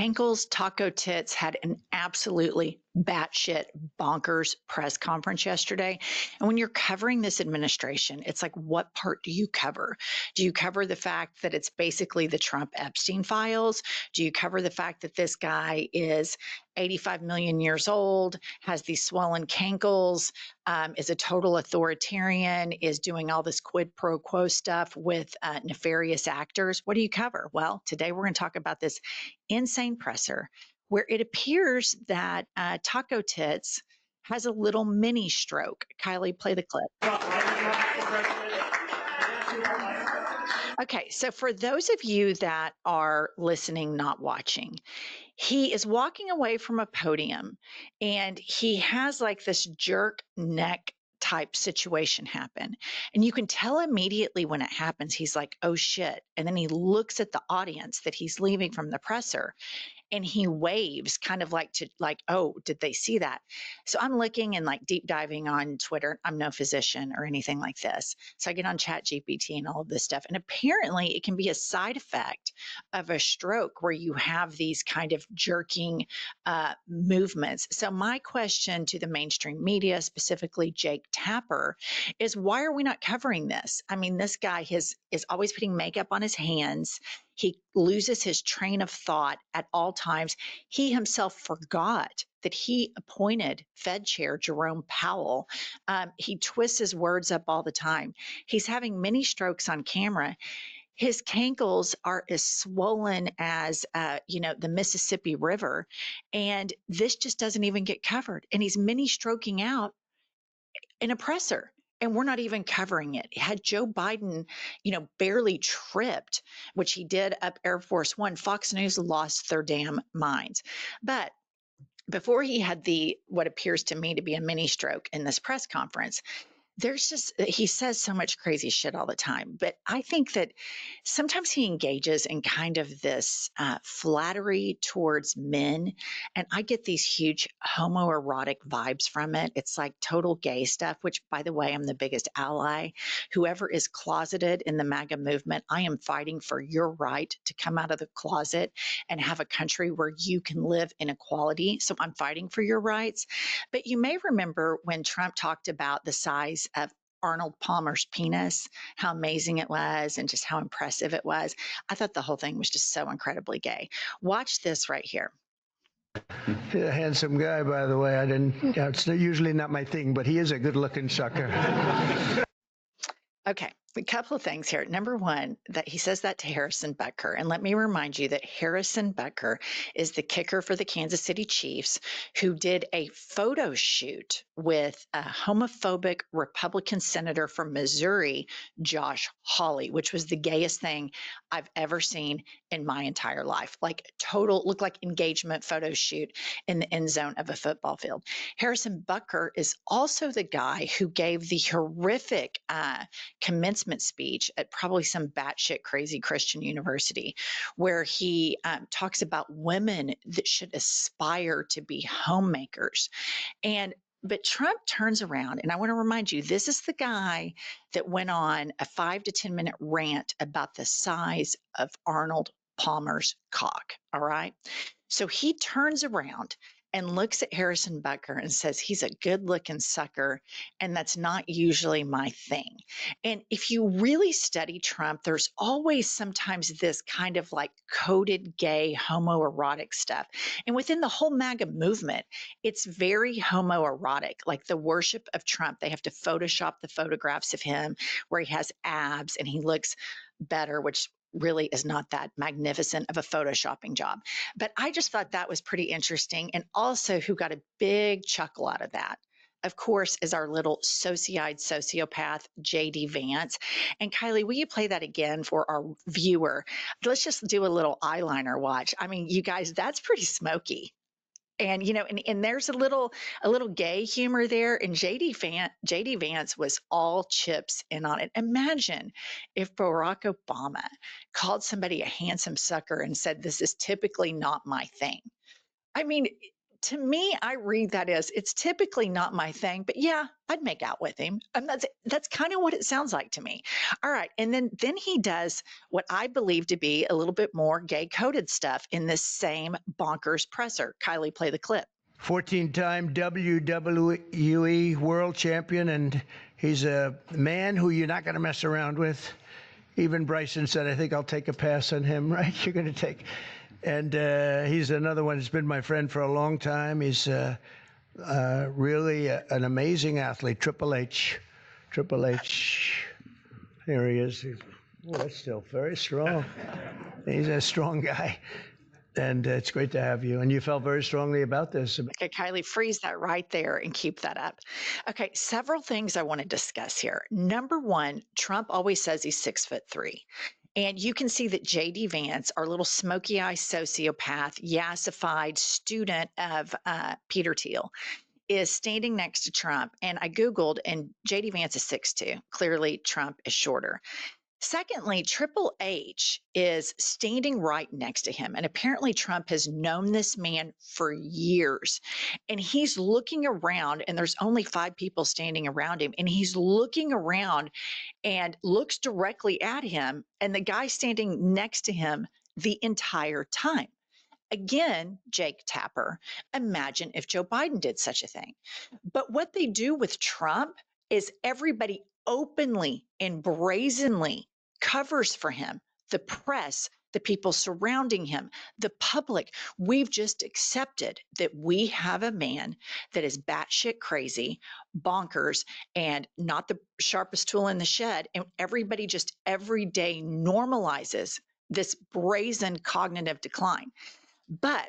Ankles Taco Tits had an absolutely batshit bonkers press conference yesterday. And when you're covering this administration, it's like, what part do you cover? Do you cover the fact that it's basically the Trump Epstein files? Do you cover the fact that this guy is 85 million years old, has these swollen cankles, is a total authoritarian, is doing all this quid pro quo stuff with nefarious actors? What do you cover? Well, today we're going to talk about this insane presser where it appears that Taco Tits has a little mini stroke. Kylie, play the clip. Okay, so for those of you that are listening, not watching, he is walking away from a podium and he has like this jerk neck type situation happen. And you can tell immediately when it happens, he's like, oh shit. And then he looks at the audience that he's leaving from the presser and he waves kind of like to like, oh, did they see that? So I'm looking and like deep diving on Twitter. I'm no physician or anything like this. So I get on Chat GPT and all of this stuff. And apparently it can be a side effect of a stroke where you have these kind of jerking movements. So my question to the mainstream media, specifically Jake Tapper, is why are we not covering this? I mean, this guy is always putting makeup on his hands. He loses his train of thought at all times. He himself forgot that he appointed Fed Chair Jerome Powell. He twists his words up all the time. He's having many strokes on camera. His cankles are as swollen as, the Mississippi River. And this just doesn't even get covered. And he's mini stroking out an oppressor. And we're not even covering it. Had Joe Biden, barely tripped, which he did up Air Force One, Fox News lost their damn minds. But before he had what appears to me to be a mini stroke in this press conference, he says so much crazy shit all the time. But I think that sometimes he engages in kind of this flattery towards men. And I get these huge homoerotic vibes from it. It's like total gay stuff, which, by the way, I'm the biggest ally. Whoever is closeted in the MAGA movement, I am fighting for your right to come out of the closet and have a country where you can live in equality. So I'm fighting for your rights. But you may remember when Trump talked about the size of Arnold Palmer's penis, how amazing it was and just how impressive it was. I thought the whole thing was just so incredibly gay. Watch this right here. He's a handsome guy, by the way. It's usually not my thing, but he is a good looking sucker. Okay, a couple of things here. Number one, that he says that to Harrison Butker. And let me remind you that Harrison Butker is the kicker for the Kansas City Chiefs who did a photo shoot with a homophobic Republican senator from Missouri, Josh Hawley, which was the gayest thing I've ever seen in my entire life. Like total, looked like engagement photo shoot in the end zone of a football field. Harrison Butker is also the guy who gave the horrific commencement speech at probably some batshit crazy Christian university, where he talks about women that should aspire to be homemakers. But Trump turns around, and I want to remind you, this is the guy that went on a 5 to 10 minute rant about the size of Arnold Palmer's cock. All right. So he turns around and looks at Harrison Butker and says, he's a good looking sucker. And that's not usually my thing. And if you really study Trump, there's always sometimes this kind of like coded gay homoerotic stuff. And within the whole MAGA movement, it's very homoerotic, like the worship of Trump. They have to Photoshop the photographs of him where he has abs and he looks better, which really is not that magnificent of a photoshopping job. But I just thought that was pretty interesting. And also who got a big chuckle out of that, of course, is our little sociopath, JD Vance. And Kylie, will you play that again for our viewer? Let's just do a little eyeliner watch. I mean, you guys, that's pretty smoky. And, and there's a little gay humor there. And JD Vance was all chips in on it. Imagine if Barack Obama called somebody a handsome sucker and said, this is typically not my thing. I mean, to me, I read that as it's typically not my thing, but yeah, I'd make out with him. And that's kind of what it sounds like to me. All right, and then he does what I believe to be a little bit more gay coded stuff in this same bonkers presser. Kylie, play the clip. 14-time WWE world champion, and he's a man who you're not going to mess around with. Even Bryson said, I think I'll take a pass on him, right? You're going to take. And he's another one who's been my friend for a long time. He's really an amazing athlete. Triple H. Triple H. Here he is. Oh, that's still very strong. He's a strong guy. And it's great to have you. And you felt very strongly about this. Okay, Kylie, freeze that right there and keep that up. Okay, several things I want to discuss here. Number one, Trump always says he's 6'3". And you can see that J.D. Vance, our little smoky eye sociopath, yassified student of Peter Thiel, is standing next to Trump. And I Googled, and J.D. Vance is 6'2". Clearly, Trump is shorter. Secondly, Triple H is standing right next to him. And apparently, Trump has known this man for years. And he's looking around, and there's only 5 people standing around him. And he's looking around and looks directly at him, and the guy standing next to him the entire time. Again, Jake Tapper, imagine if Joe Biden did such a thing. But what they do with Trump is everybody openly and brazenly covers for him. The press, the people surrounding him, the public. We've just accepted that we have a man that is batshit crazy, bonkers, and not the sharpest tool in the shed. And everybody just every day normalizes this brazen cognitive decline. But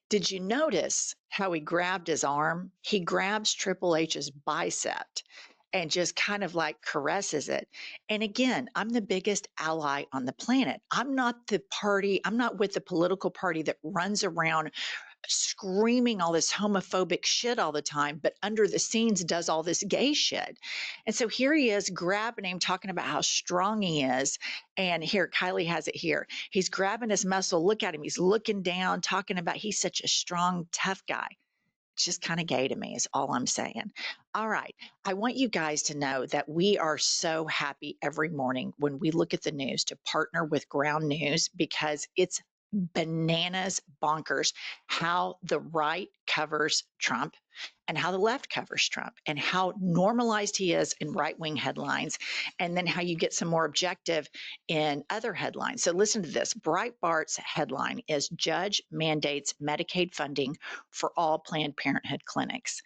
did you notice how he grabbed his arm? He grabs Triple H's bicep and just kind of like caresses it. And again, I'm the biggest ally on the planet. I'm not with the political party that runs around screaming all this homophobic shit all the time, but under the scenes does all this gay shit. And so here he is grabbing him, talking about how strong he is. And here, Kylie has it here. He's grabbing his muscle. Look at him. He's looking down, talking about he's such a strong, tough guy. It's just kind of gay to me, is all I'm saying. All right. I want you guys to know that we are so happy every morning when we look at the news to partner with Ground News, because it's bananas bonkers how the right covers Trump and how the left covers Trump and how normalized he is in right-wing headlines, and then how you get some more objective in other headlines. So listen to this. Breitbart's headline is Judge Mandates Medicaid Funding for All Planned Parenthood Clinics.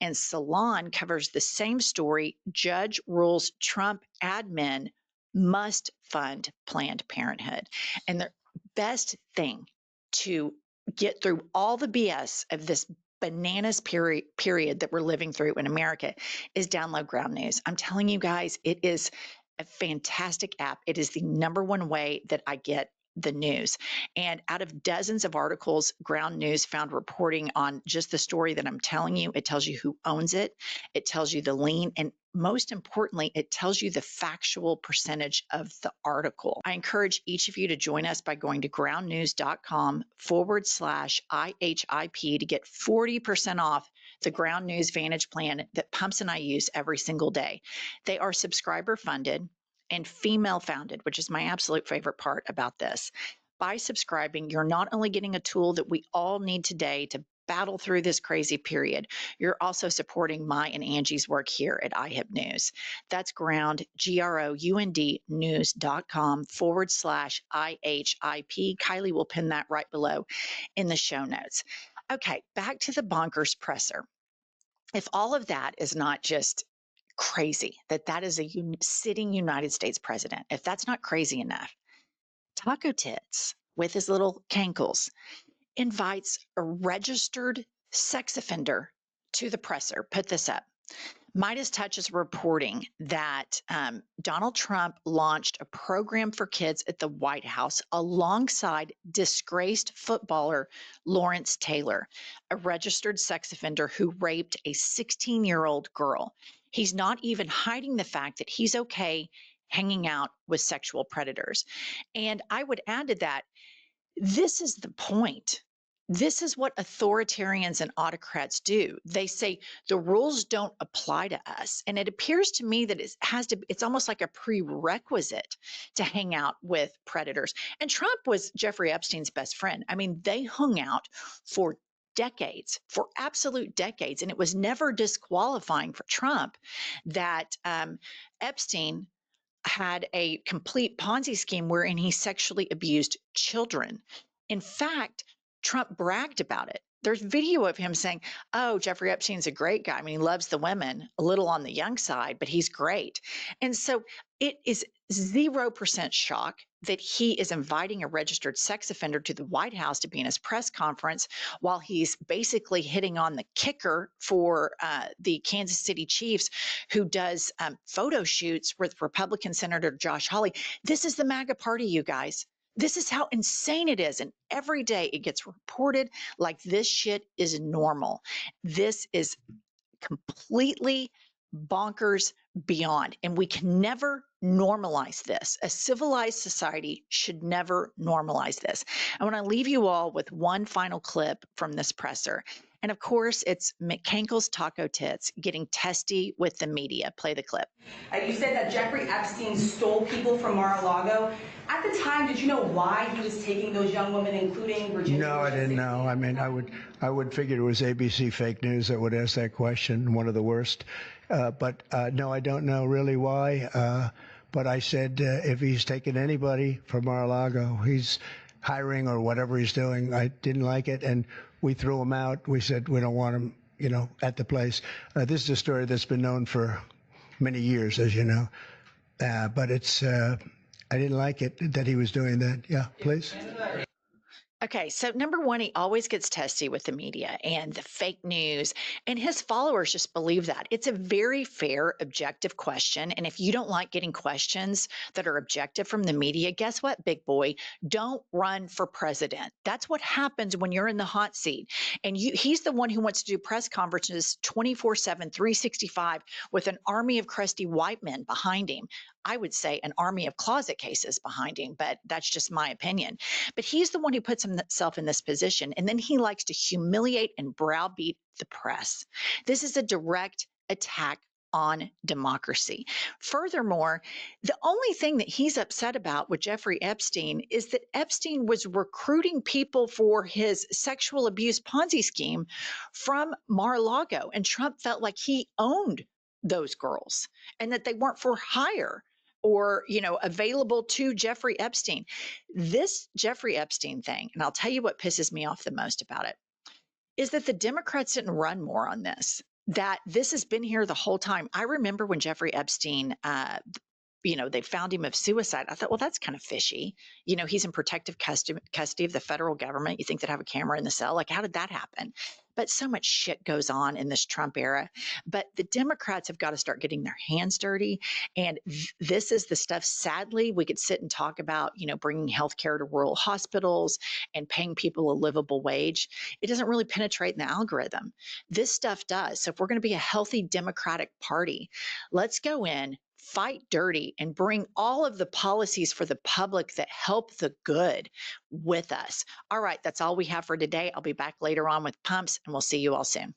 And Salon covers the same story. Judge rules Trump admin must fund Planned Parenthood. And the best thing to get through all the BS of this bananas period that we're living through in America is download Ground News. I'm telling you guys, it is a fantastic app. It is the number one way that I get the news. And out of dozens of articles, Ground News found reporting on just the story that I'm telling you. It tells you who owns it. It tells you the lien. And most importantly, it tells you the factual percentage of the article. I encourage each of you to join us by going to groundnews.com/IHIP to get 40% off the Ground News Vantage plan that Pumps and I use every single day. They are subscriber funded and female founded, which is my absolute favorite part about this. By subscribing, you're not only getting a tool that we all need today to battle through this crazy period, you're also supporting my and Angie's work here at IHIP News. That's ground, GROUND news.com/IHIP. Kylie will pin that right below in the show notes. Okay, back to the bonkers presser. If all of that is not just crazy, that is a sitting United States president, if that's not crazy enough, Taco Tits with his little cankles invites a registered sex offender to the presser. Put this up. Midas Touch is reporting that Donald Trump launched a program for kids at the White House alongside disgraced footballer Lawrence Taylor, a registered sex offender who raped a 16-year-old girl. He's not even hiding the fact that he's okay hanging out with sexual predators. And I would add to that, this is the point. This is what authoritarians and autocrats do. They say the rules don't apply to us. And it appears to me that it's almost like a prerequisite to hang out with predators. And Trump was Jeffrey Epstein's best friend. I mean, they hung out for decades, for absolute decades. And it was never disqualifying for Trump that Epstein had a complete Ponzi scheme wherein he sexually abused children. In fact, Trump bragged about it. There's video of him saying, "Oh, Jeffrey Epstein's a great guy. I mean, he loves the women, a little on the young side, but he's great." And so it is 0% shock that he is inviting a registered sex offender to the White House to be in his press conference while he's basically hitting on the kicker for the Kansas City Chiefs, who does photo shoots with Republican Senator Josh Hawley. This is the MAGA party, you guys. This is how insane it is. And every day it gets reported like this shit is normal. This is completely bonkers beyond. And we can never normalize this. A civilized society should never normalize this. I want to leave you all with one final clip from this presser. And of course, it's McCankle's Taco Tits getting testy with the media. Play the clip. You said that Jeffrey Epstein stole people from Mar-a-Lago. At the time, did you know why he was taking those young women, including Virginia? No, I didn't know. I mean, I would figure it was ABC fake news that would ask that question, one of the worst. But no, I don't know really why. But I said if he's taking anybody from Mar-a-Lago, he's hiring or whatever he's doing. I didn't like it, and we threw him out. We said we don't want him, at the place. This is a story that's been known for many years, as you know. But I didn't like it that he was doing that. Yeah, please. Okay, so number one, he always gets testy with the media and the fake news, and his followers just believe that. It's a very fair, objective question. And if you don't like getting questions that are objective from the media, guess what, big boy? Don't run for president. That's what happens when you're in the hot seat. And he's the one who wants to do press conferences 24/7, 365 with an army of crusty white men behind him. I would say an army of closet cases behind him, but that's just my opinion. But he's the one who puts himself in this position. And then he likes to humiliate and browbeat the press. This is a direct attack on democracy. Furthermore, the only thing that he's upset about with Jeffrey Epstein is that Epstein was recruiting people for his sexual abuse Ponzi scheme from Mar-a-Lago. And Trump felt like he owned those girls and that they weren't for hire or, available to Jeffrey Epstein. This Jeffrey Epstein thing, and I'll tell you what pisses me off the most about it, is that the Democrats didn't run more on this, that this has been here the whole time. I remember when Jeffrey Epstein, they found him of suicide. I thought, well, that's kind of fishy. He's in protective custody of the federal government. You think they'd have a camera in the cell? Like, how did that happen? But so much shit goes on in this Trump era. But the Democrats have got to start getting their hands dirty. And this is the stuff, sadly, we could sit and talk about, bringing healthcare to rural hospitals and paying people a livable wage. It doesn't really penetrate in the algorithm. This stuff does. So if we're going to be a healthy Democratic Party, let's go in, fight dirty, and bring all of the policies for the public that help the good with us. All right, that's all we have for today. I'll be back later on with pumps, and we'll see you all soon.